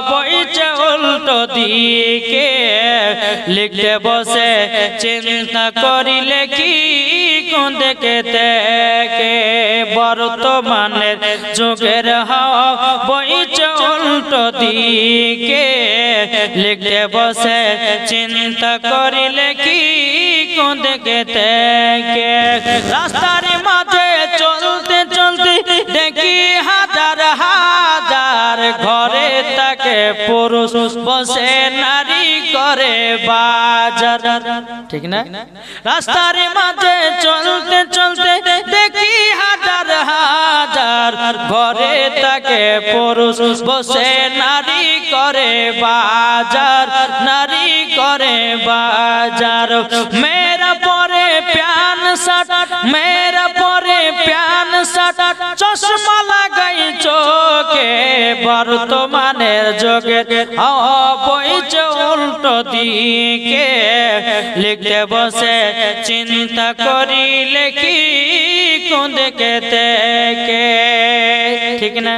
বইছে উল্টো দিকে লিখতে বসে চিন্তা করিলে কি কোন দিকে থেকে বর্তমানের যুগের হাওয়া বইছে উল্টো দিকে লিখতে বসে চিন্তা করিলে কি কোন দিকে থেকে রাস্তার মাঝে চলতে চলতে দেখি হাজার হাজার ঘরে তাকে পুরুষ বসে নারী করে বাজার ঠিক না রাস্তার মাঝে চলতে চলতে দেখি হাজার হাজার ঘরে তাকে পুরুষ বসে নারী করে বাজার নারী করে বাজার মেরা পরে প্যান শার্ট মেরা পরে প্যান শার্ট চশমা লাগাই চোখে বর্তমানের যুগে বইছে উল্টো দিকে লিখতে বসে চিন্তা করিলে কি কোন দিকে থেকে ঠিক না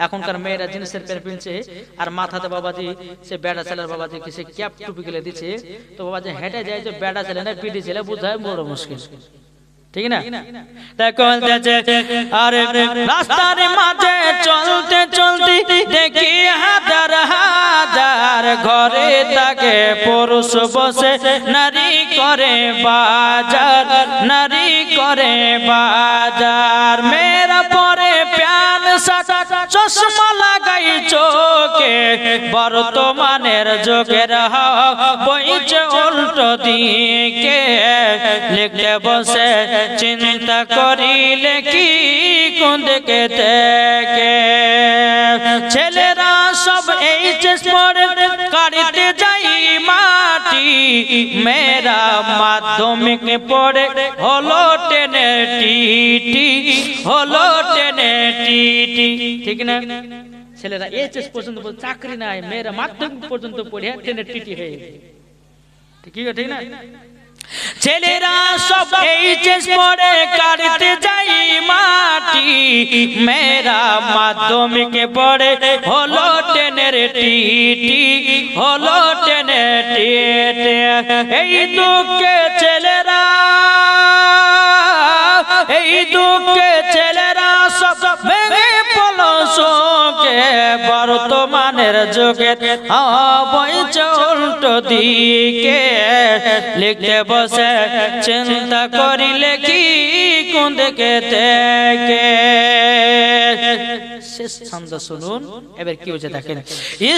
এখনকার মেয়েরা জিন্সের প্যান্ট পিনছে আর মাথাতে বাবাজি সে বেড়া ছেলের বাবাজি সে ক্যাপ টুপি গেলে দিচ্ছে তো বাবাজি হেঁটে যায় যে বেড়া ছেলে না পিটি ছেলে বুঝায় বড় মুশকিল ঠিক না দেখো আরে রাস্তার মাঝে চলতে চলতে দেখি হাজার হাজার ঘরে তাকে পুরুষ বসে নারী করে বাজার নারী করে বাজার মেরা পরে প্যান শার্ট চশমা লাগাই চোখে বর্তমানের যুগের হাওয়া বইছে উল্টো দিকে লিখতে বসে চিন্তা করিলে কি কোন দিকে থেকে ছেলেরা সব এইচএস পড়ে কাটিতে যাই মাটি মেয়েরা মাধ্যমিক পড়ে হলো টেনে টিটি হলো টেনে টিটি ঠিক না ছেলেরা এইচএস পর্যন্ত চাকরি নাই মেয়েরা মাধ্যমিক পর্যন্ত পড়ে টেনে টিটি হয়ে ঠিক না ছেলেরা সব এইচএস পড়ে কাটতে যাই মাটি মেয়েরা মাধ্যমিকে পড়ে হলো টেনের টিটি হলো টেনের টিটি এই দুঃখে ছেলেরা এই দুঃখে ছেলেরা সব ভেঙে পলশোকে বর্তমানের যুগে বইছে উল্টো দিকে লিখতে বসে চিন্তা করিলে কি কোন দিকে থেকে শেষ ছন্দ শুনুন এবার কি হচ্ছে দেখেন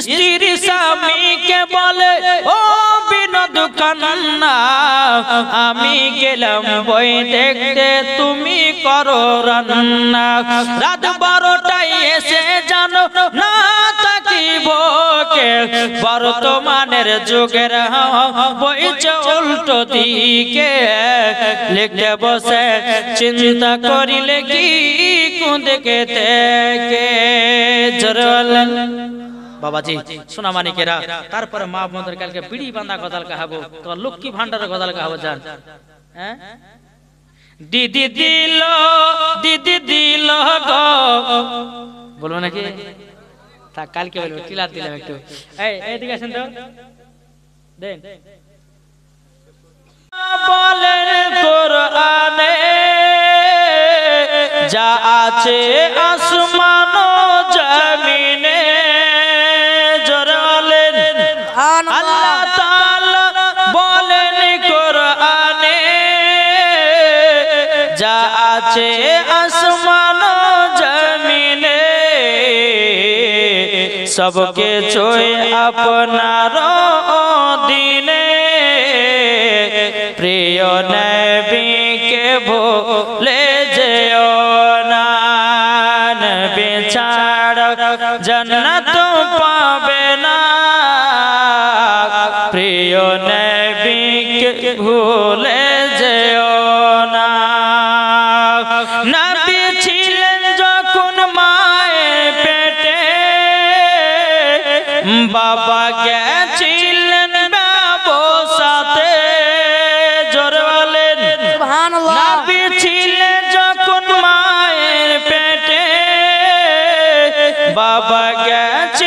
স্ত্রী স্বামীকে বলে ও বিনোদ কান্না আমি গেলাম বই দেখতে তুমি করো রান্না রাত 12টায় এসে জানো না তাকিব কে বর্তমানের যুগের বইছে উল্টো দিকে লিখতে বসে চিন্তা করিলে কি কোন দিকে থেকে বাবাজি সোনা মানিকেরা তারপরে মা বোনদের কালকে বিড়ি বাঁধা গজাল কাহাবো তোমার লক্ষ্মী ভান্ডারের গজাল কাহাবো জান হ্যাঁ দিদি দিল গো বলবো নাকি তা কালকে বলবো টিলার দিলাম একটু এইদিকে আসেন তো দেন বলেন কোরআনে যা আছে আসমান ও জমিনে জোরে বলেন আল্লাহ তাআলা বলেন কোরআনে যা আছে আসমান ও জমিনে सबके छोए আপনার দিনে প্রিয় নবীকে ভুলে যেও না নবী ছাড়া জান্নাত পাবে না প্রিয় নবীকে ভুলে যেও না নবী ছিলেন যখন মায়ের পেটে বাবা গেছিলেন ব্যবসাতে জোরে বলেন সুবহানাল্লাহ নবী ছিলেন যখন মায়ের পেটে বাবা গেছিলেন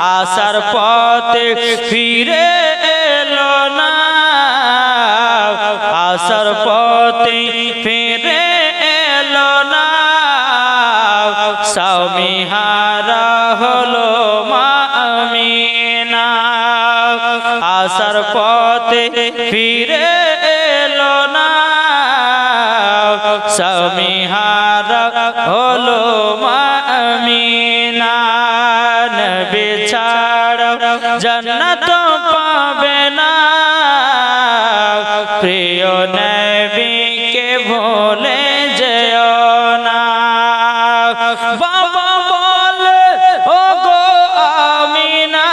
আসার পথে ফিরে এলো না, আসার পথে ফিরে এলো না, স্বামীহারা হলো মা আমিনা। আসার পথে ফিরে এলো না, স্বামীহারা হলো মা আমিনা। নবী ছাড়া জান্নাত পাবে না, প্রিয় নবীকে ভুলে যেও না। বাবা বলে ও গো আমিনা,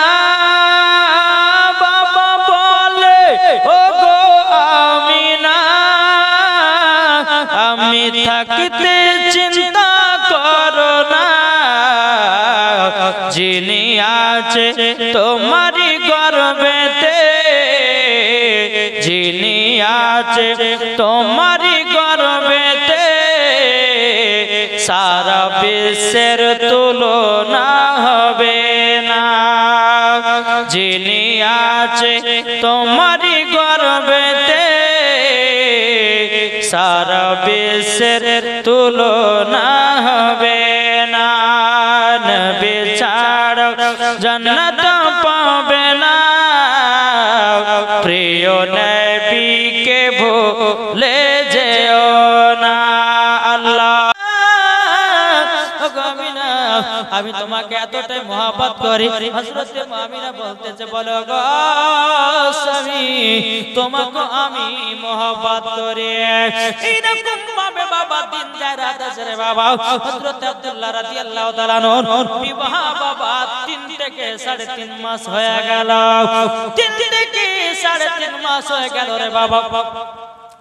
বাবা বলে ও গো আমিনা, আমি থাকতে চিন্তা করো না, যিনি আছে তোমারই গর্বেতে, যিনি আছে তোমারই গর্বেতে, সারা বিশ্বের তুলনা হবে না, যিনি আছে তোমারই গর্বেতে, সারা বিশ্বের তুলনা হবে না। নবী ছাড়া জান্নাত পাবে না, প্রিয় নবীকে ভুলে যেও না। আল্লাহ আমি তোমাকে এতটাই মহব্বত করি। হযরত আমিনা বলতেছে, বলো গো স্বামী, তোমাকে আমি মহব্বত করি। এইরকম ভাবে বাবা দিন যায় রাত আসে রে বাবা। হযরত আব্দুল্লাহ রাদিয়াল্লাহু তাআলা আনহু বিবাহ বাবা 3 থেকে 3.5 মাস হয়ে গেল, 3 থেকে 3.5 মাস হয়ে গেল রে বাবা।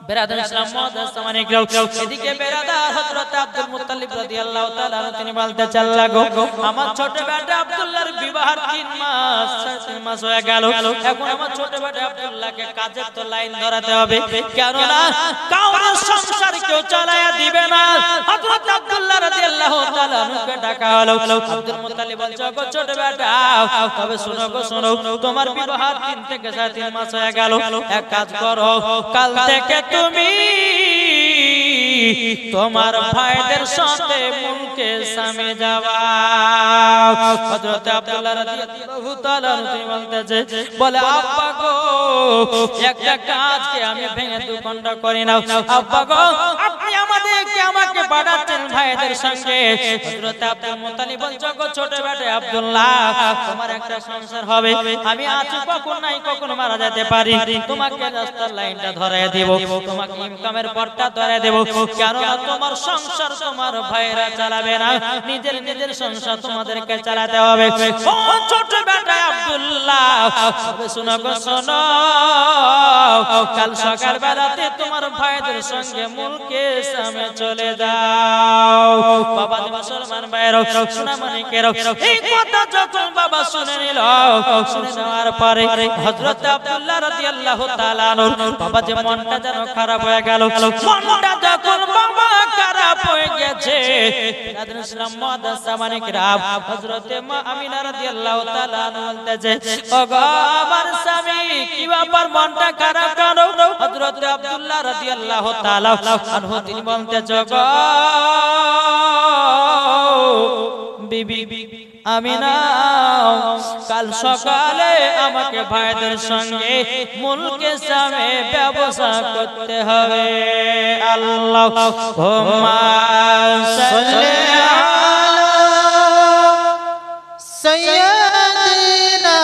বেরাদার ইসলাম মুআদ্দাস সামানিকরাও, এদিকে বেরাদার হযরত আব্দুল মুত্তালিব রাদিয়াল্লাহু তাআলা আনহু তিনি বলতে চাল্লা গো, আমার ছোট বেটা আব্দুল্লাহর বিবাহের 3 মাস 3 মাস হয়ে গেল, এখন আমার ছোট বেটা আব্দুল্লাহকে কাজের তো লাইন ধরাতে হবে, কেননা কারোর সংসার কেউ চালায়া দিবে না। হযরত আব্দুল্লাহ রাদিয়াল্লাহু তাআলা আনহুকে ডাকা হলো। আব্দুল মুত্তালিব বলছে, গো ছোট বেটা, তবে শোনো গো শোনো, তোমার বিবাহের 3 থেকে 3.5 মাস হয়ে গেল, এক কাজ করো, কাল থেকে তুমি তোমার ভাইদের সাথে মুলকে সামে যাওয়া। হযরত আব্দুল্লাহ রাদিয়াল্লাহু তাআলা তিনি বলতেছে, বলে আব্বা গো, একটা কাজকে আমি ভেঙে 2 খণ্ড করে নাও। আব্বা গো, আপনি আমাকে পাঠাচ্ছেন ভাইদের সঙ্গে। হযরত আব্দুল মুত্তালিব বলছে, গো ছোট বেটা আব্দুল্লাহ, তোমার একটা সংসার হবে, আমি আছি কখন নাই কখন মারা যেতে পারি, তোমাকে রাস্তার লাইনটা ধরায় দেব, তোমাকে ইনকামের পথটা ধরায় দেব, কেননা তোমার সংসার তোমার ভাইরা চালাবে না, নিজের সংসার তোমাদেরকে চালাতে হবে। ও ছোট বেটা আব্দুল্লাহ, শোনো গো শোনো, কাল সকাল বেলাতে তোমার ভাইদের সঙ্গে মুলকে সামে চলে যাও। বাবা মুসলমান ভাইরা, সোনামণিকেরা, এই কথা যখন বাবা শুনে নিল, শুনে নেওয়ার পরে হযরত আব্দুল্লাহ রাদিয়াল্লাহু তাআলা আনহু বাবা যে মনটা যেন খারাপ হয়ে গেল। মনটা যখন বাবা খারাপ হয়ে গেছে, রাদিন ইসলাম মুআদ্দাস সামানিকরা, হযরত মা আমিনা রাদিয়াল্লাহু তাআলা আনহা বলতেছে, ও গো আমার স্বামী, কি ব্যাপার মনটা খারাপ কেন? হযরত আব্দুল্লাহ রাদিয়াল্লাহু তাআলা আনহু তিনি বলতেছে, গো বিবি আমিনা, কাল সকালে আমাকে ভাইদের সঙ্গে মুলকে সামে ব্যবসা করতে হবে। আল্লাহুম্মা সাল্লি আলা সাইয়্যিদিনা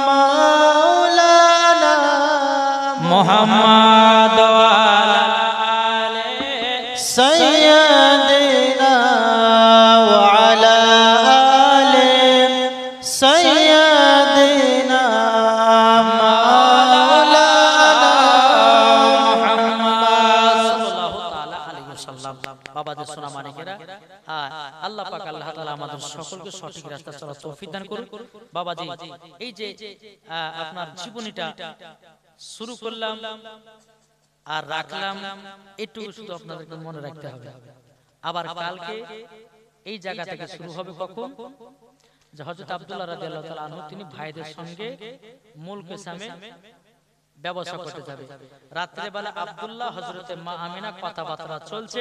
মাওলানা মুহাম্মদ ওয়া আলা আলি সাইয়্যিদিনা আল্লাহ পাক আল্লাহ তাআলা আমাদের সকলকে সঠিক রাস্তা চলার তৌফিক দান করুন। বাবাজি, এই যে আপনার জীবনীটা শুরু করলাম আর রাখলাম, এটুকু শুধু আপনাদেরকে মনে রাখতে হবে। আবার কালকে এই জায়গা থেকে শুরু হবে কখন? যে হযরত আব্দুল্লাহ রাদিয়াল্লাহু তাআলা আনহু তিনি ভাইদের সঙ্গে মুলকে সামে ব্যবসা করতে যাবে। রাত্রে বেলা আব্দুল্লাহ হযরতে মা আমিনা কথাবার্তা চলছে।